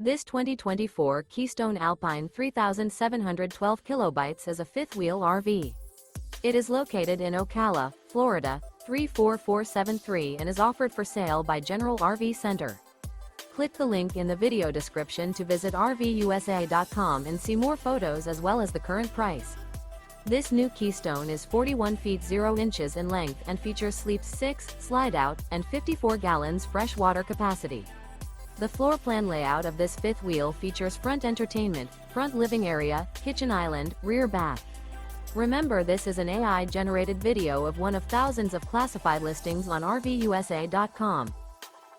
This 2024 Keystone Alpine 3712 kilobytes is a fifth-wheel RV. It is located in Ocala, Florida, 34473 and is offered for sale by General RV Center. Click the link in the video description to visit RVUSA.com and see more photos as well as the current price. This new Keystone is 41 feet 0 inches in length and features sleeps 6, slide-out, and 54 gallons fresh water capacity. The floor plan layout of this fifth wheel features front entertainment, front living area, kitchen island, rear bath. Remember, this is an AI-generated video of one of thousands of classified listings on RVUSA.com.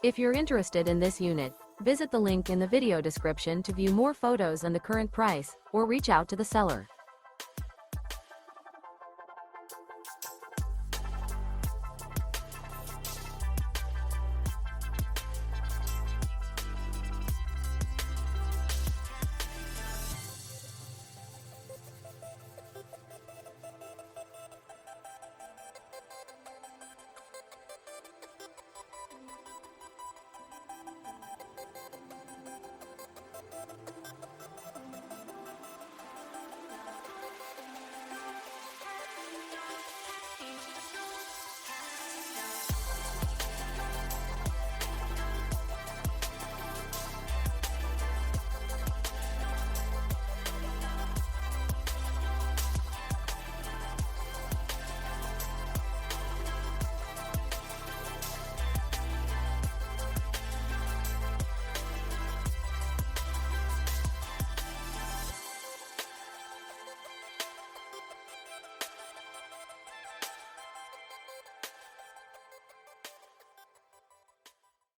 If you're interested in this unit, visit the link in the video description to view more photos and the current price, or reach out to the seller.